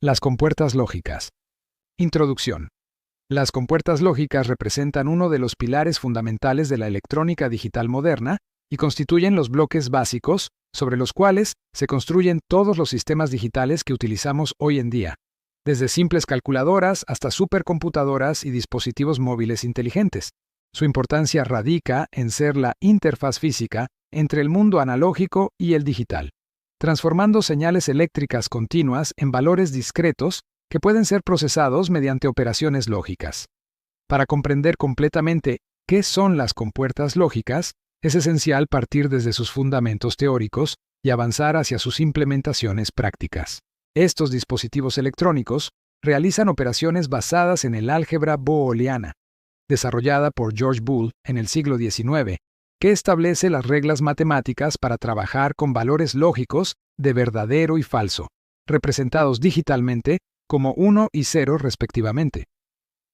Las compuertas lógicas. Introducción. Las compuertas lógicas representan uno de los pilares fundamentales de la electrónica digital moderna y constituyen los bloques básicos sobre los cuales se construyen todos los sistemas digitales que utilizamos hoy en día, desde simples calculadoras hasta supercomputadoras y dispositivos móviles inteligentes. Su importancia radica en ser la interfaz física entre el mundo analógico y el digital, transformando señales eléctricas continuas en valores discretos que pueden ser procesados mediante operaciones lógicas. Para comprender completamente qué son las compuertas lógicas, es esencial partir desde sus fundamentos teóricos y avanzar hacia sus implementaciones prácticas. Estos dispositivos electrónicos realizan operaciones basadas en el álgebra booleana, desarrollada por George Boole en el siglo XIX, que establece las reglas matemáticas para trabajar con valores lógicos de verdadero y falso, representados digitalmente como 1 y 0 respectivamente.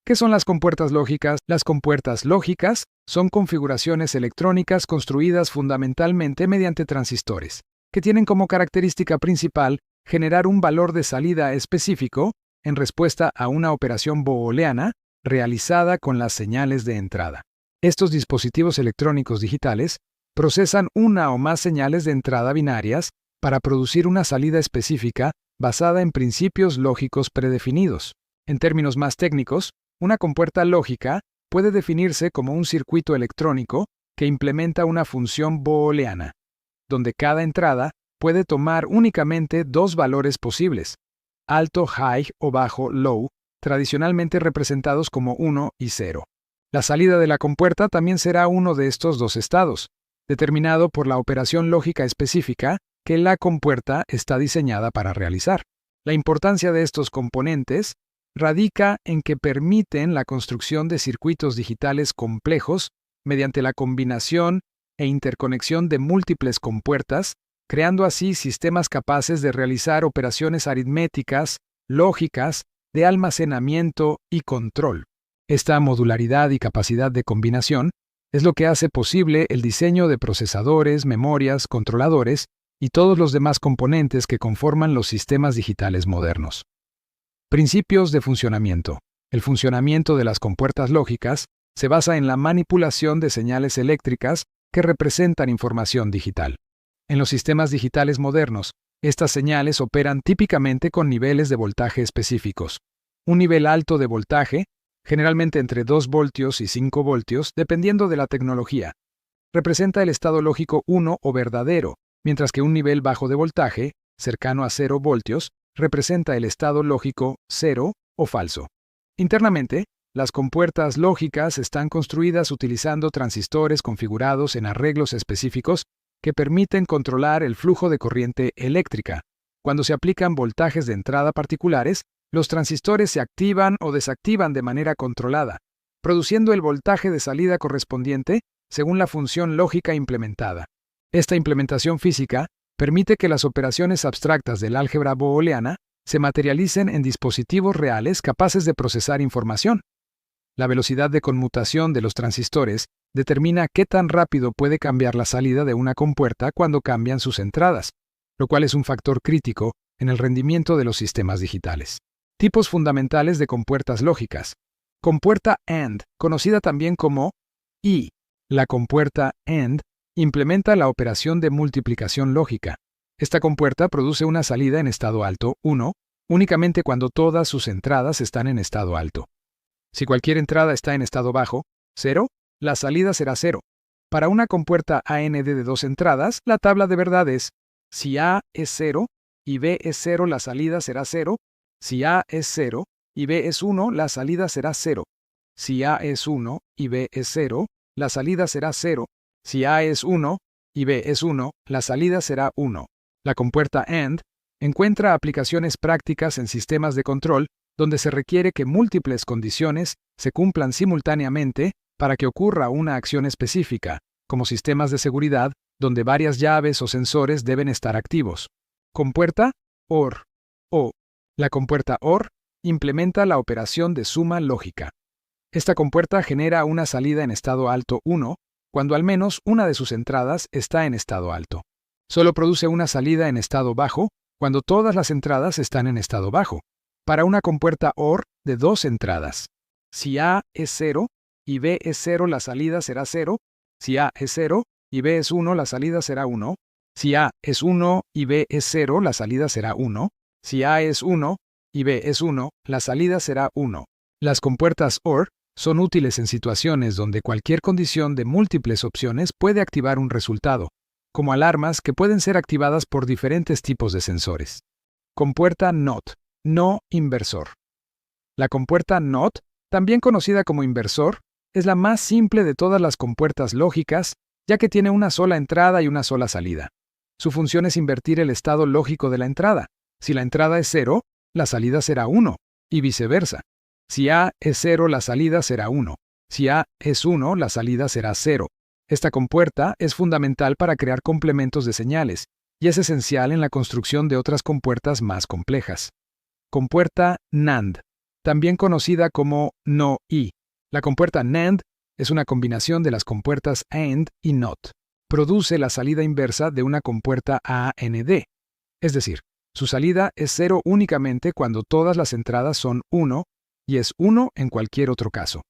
¿Qué son las compuertas lógicas? Las compuertas lógicas son configuraciones electrónicas construidas fundamentalmente mediante transistores, que tienen como característica principal generar un valor de salida específico en respuesta a una operación booleana realizada con las señales de entrada. Estos dispositivos electrónicos digitales procesan una o más señales de entrada binarias para producir una salida específica basada en principios lógicos predefinidos. En términos más técnicos, una compuerta lógica puede definirse como un circuito electrónico que implementa una función booleana, donde cada entrada puede tomar únicamente dos valores posibles, alto high o bajo low, tradicionalmente representados como 1 y 0. La salida de la compuerta también será uno de estos dos estados, determinado por la operación lógica específica que la compuerta está diseñada para realizar. La importancia de estos componentes radica en que permiten la construcción de circuitos digitales complejos mediante la combinación e interconexión de múltiples compuertas, creando así sistemas capaces de realizar operaciones aritméticas, lógicas, de almacenamiento y control. Esta modularidad y capacidad de combinación es lo que hace posible el diseño de procesadores, memorias, controladores y todos los demás componentes que conforman los sistemas digitales modernos. Principios de funcionamiento. El funcionamiento de las compuertas lógicas se basa en la manipulación de señales eléctricas que representan información digital. En los sistemas digitales modernos, estas señales operan típicamente con niveles de voltaje específicos. Un nivel alto de voltaje, generalmente entre 2 voltios y 5 voltios, dependiendo de la tecnología, representa el estado lógico 1 o verdadero, mientras que un nivel bajo de voltaje, cercano a 0 voltios, representa el estado lógico 0 o falso. Internamente, las compuertas lógicas están construidas utilizando transistores configurados en arreglos específicos que permiten controlar el flujo de corriente eléctrica. Cuando se aplican voltajes de entrada particulares, los transistores se activan o desactivan de manera controlada, produciendo el voltaje de salida correspondiente según la función lógica implementada. Esta implementación física permite que las operaciones abstractas del álgebra booleana se materialicen en dispositivos reales capaces de procesar información. La velocidad de conmutación de los transistores determina qué tan rápido puede cambiar la salida de una compuerta cuando cambian sus entradas, lo cual es un factor crítico en el rendimiento de los sistemas digitales. Tipos fundamentales de compuertas lógicas. Compuerta AND, conocida también como y. La compuerta AND implementa la operación de multiplicación lógica. Esta compuerta produce una salida en estado alto, 1, únicamente cuando todas sus entradas están en estado alto. Si cualquier entrada está en estado bajo, 0, la salida será 0. Para una compuerta AND de 2 entradas, la tabla de verdad es: si A es 0 y B es 0, la salida será 0. Si A es 0 y B es 1, la salida será 0. Si A es 1 y B es 0, la salida será 0. Si A es 1 y B es 1, la salida será 1. La compuerta AND encuentra aplicaciones prácticas en sistemas de control donde se requiere que múltiples condiciones se cumplan simultáneamente para que ocurra una acción específica, como sistemas de seguridad donde varias llaves o sensores deben estar activos. Compuerta OR. La compuerta OR implementa la operación de suma lógica. Esta compuerta genera una salida en estado alto 1 cuando al menos una de sus entradas está en estado alto. Solo produce una salida en estado bajo cuando todas las entradas están en estado bajo. para una compuerta OR de dos entradas. Si A es 0 y B es 0, la salida será 0. Si A es 0 y B es 1, la salida será 1. Si A es 1 y B es 0, la salida será 1. Si A es 1 y B es 1, la salida será 1. Las compuertas OR son útiles en situaciones donde cualquier condición de múltiples opciones puede activar un resultado, como alarmas que pueden ser activadas por diferentes tipos de sensores. Compuerta NOT, no inversor. La compuerta NOT, también conocida como inversor, es la más simple de todas las compuertas lógicas, ya que tiene una sola entrada y una sola salida. Su función es invertir el estado lógico de la entrada. Si la entrada es 0, la salida será 1, y viceversa. Si A es 0, la salida será 1. Si A es 1, la salida será 0. Esta compuerta es fundamental para crear complementos de señales, y es esencial en la construcción de otras compuertas más complejas. Compuerta NAND, también conocida como NO-I. La compuerta NAND es una combinación de las compuertas AND y NOT. Produce la salida inversa de una compuerta AND. Es decir, su salida es 0 únicamente cuando todas las entradas son 1 y es 1 en cualquier otro caso.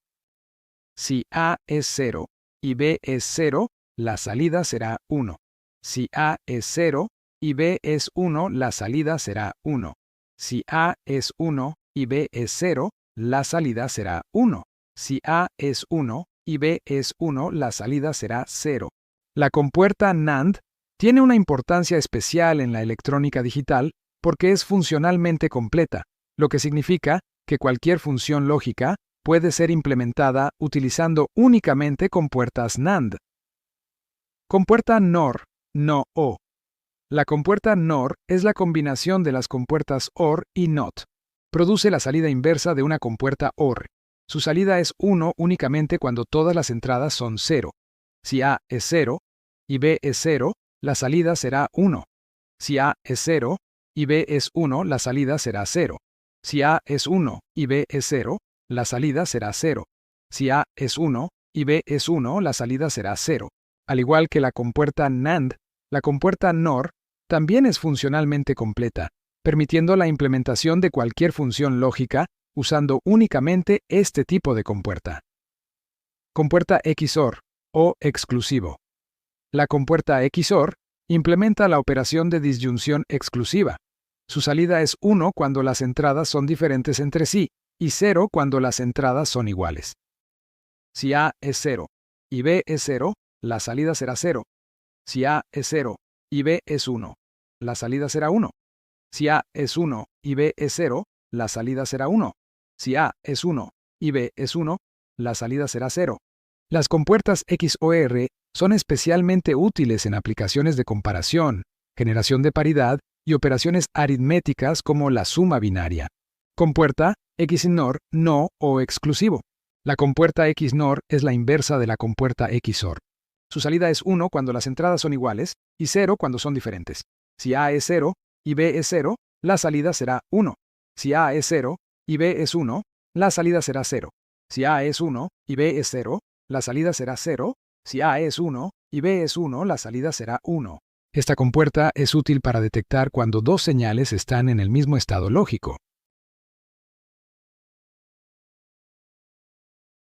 Si A es 0 y B es 0, la salida será 1. Si A es 0 y B es 1, la salida será 1. Si A es 1 y B es 0, la salida será 1. Si A es 1 y B es 1, la salida será 0. La compuerta NAND tiene una importancia especial en la electrónica digital porque es funcionalmente completa, lo que significa que cualquier función lógica puede ser implementada utilizando únicamente compuertas NAND. Compuerta NOR, no-O. La compuerta NOR es la combinación de las compuertas OR y NOT. Produce la salida inversa de una compuerta OR. Su salida es 1 únicamente cuando todas las entradas son 0. Si A es 0 y B es 0, la salida será 1. Si A es 0 y B es 1, la salida será 0. Si A es 1 y B es 0, la salida será 0. Si A es 1 y B es 1, la salida será 0. Al igual que la compuerta NAND, la compuerta NOR también es funcionalmente completa, permitiendo la implementación de cualquier función lógica usando únicamente este tipo de compuerta. Compuerta XOR o exclusivo. La compuerta XOR implementa la operación de disyunción exclusiva. Su salida es 1 cuando las entradas son diferentes entre sí y 0 cuando las entradas son iguales. Si A es 0 y B es 0, la salida será 0. Si A es 0 y B es 1, la salida será 1. Si A es 1 y B es 0, la salida será 1. Si A es 1 y B es 1, la salida será 0. Las compuertas XOR son especialmente útiles en aplicaciones de comparación, generación de paridad y operaciones aritméticas como la suma binaria. Compuerta XNOR no o exclusivo. La compuerta XNOR es la inversa de la compuerta XOR. Su salida es 1 cuando las entradas son iguales y 0 cuando son diferentes. Si A es 0 y B es 0, la salida será 1. Si A es 0 y B es 1, la salida será 0. Si A es 1 y B es 0, la salida será 0. Si A es 1 y B es 1, la salida será 1. Esta compuerta es útil para detectar cuando dos señales están en el mismo estado lógico.